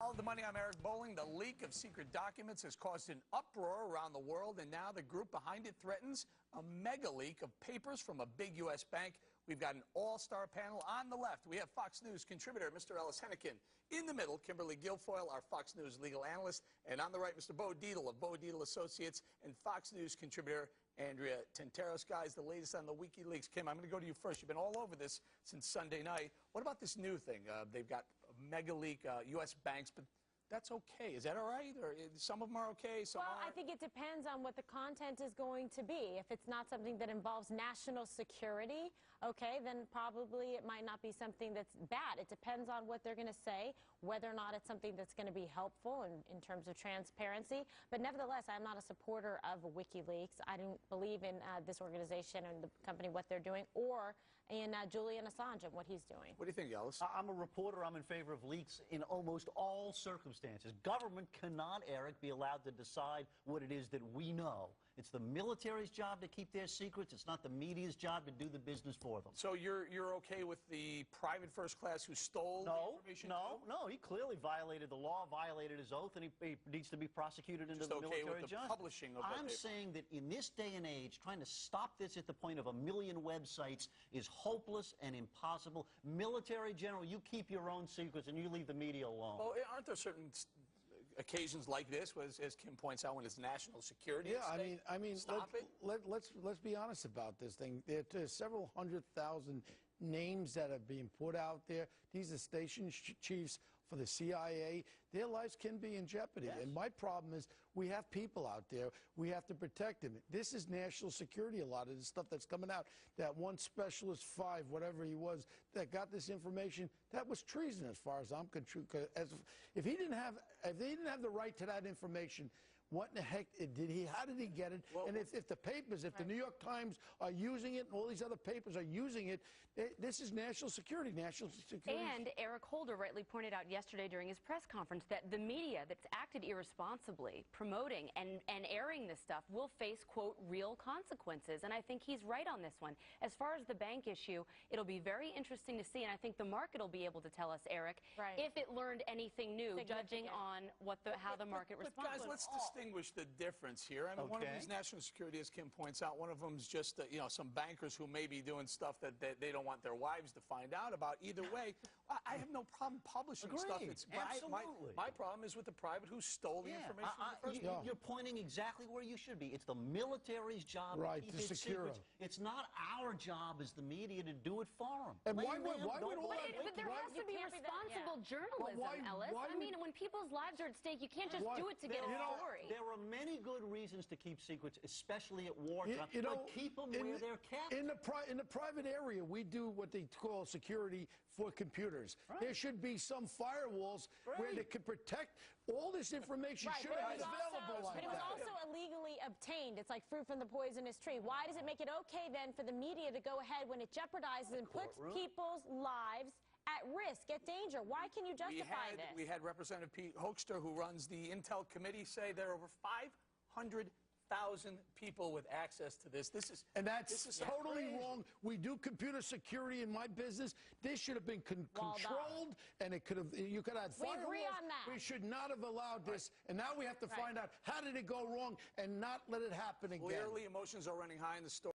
All the money, I'm Eric Bowling. The leak of secret documents has caused an uproar around the world, and now the group behind it threatens a mega leak of papers from a big U.S. bank. We've got an all-star panel. On the left, we have Fox News contributor Mr. Ellis Hennikin. In the middle, Kimberly Guilfoyle, our Fox News legal analyst. And on the right, Mr. Bo Dietl of Bo Dietl Associates and Fox News contributor Andrea Tinteros. Guys, the latest on the Wikileaks. Kim, I'm going to go to you first. You've been all over this since Sunday night. What about this new thing? They've got a mega leak, U.S. banks, but that's okay. Is that all right? Or some of them are okay, some aren't? I think it depends on what the content is going to be. If it's not something that involves national security, okay, then probably it might not be something that's bad. It depends on what they're going to say, whether or not it's something that's going to be helpful in terms of transparency. But nevertheless, I'm not a supporter of Wikileaks. I don't believe in this organization and the company, what they're doing, or in Julian Assange and what he's doing. What do you think, Ellis? I'm a reporter. I'm in favor of leaks in almost all circumstances. Government cannot, Eric, be allowed to decide what it is that we know. It's the military's job to keep their secrets. It's not the media's job to do the business for them. So you're okay with the private first class who stole the information? No. He clearly violated the law, violated his oath, and he needs to be prosecuted into the military with the justice. publishing of I'm saying that in this day and age, trying to stop this at the point of 1 million websites is hopeless and impossible. Military general, you keep your own secrets and you leave the media alone. Well, aren't there certain occasions like this, as Kim points out, when it's national security? Yeah, I mean, let's be honest about this thing. There's several 100,000 names that are being put out there. These are station chiefs for the CIA. Their lives can be in jeopardy. Yes. And my problem is we have people out there. We have to protect them. This is national security, a lot of the stuff that's coming out. That one specialist, whatever he was, that got this information, that was treason as far as I'm concerned. If they didn't have the right to that information, what in the heck how did he get it? Well, and if the papers, if the New York Times are using it and all these other papers are using it, this is national security. And Eric Holder rightly pointed out yesterday during his press conference that the media that's acted irresponsibly, promoting and airing this stuff will face, quote, real consequences. And I think he's right on this one. As far as the bank issue, it'll be very interesting to see, and I think the market will be able to tell us, Eric, if it learned anything new, judging on how the market responds. Guys, let's distinguish the difference here. I mean, one of them is national security, as Kim points out. One of them is just, some bankers who may be doing stuff that they don't want their wives to find out about. Either way, I have no problem publishing stuff. Absolutely. My problem is with the private who stole the information in the first place. You're pointing exactly where you should be. It's the military's job to keep its secrets. It's not our job as the media to do it for them. And but there has to be responsible journalism, Ellis. I mean, when people's lives are at stake, you can't just do it to get a story. There are many good reasons to keep secrets, especially at wartime, but keep them where they're kept. In the private area, we do what they call security for computers. There should be some firewalls where they can protect all this information. Should be available like that. But it was also illegally obtained. It's like fruit from the poisonous tree. Why does it make it okay then for the media to go ahead when it jeopardizes and puts people's lives at risk, at danger? Why can you justify this? We had Representative Pete Hoekstra, who runs the Intel Committee, say there are over 500,000 people with access to this. This is totally wrong. We do computer security in my business. This should have been controlled, and you could have firewalls. We agree on that. We should not have allowed this, and now we have to find out how did it go wrong and not let it happen again. Clearly, emotions are running high in the story.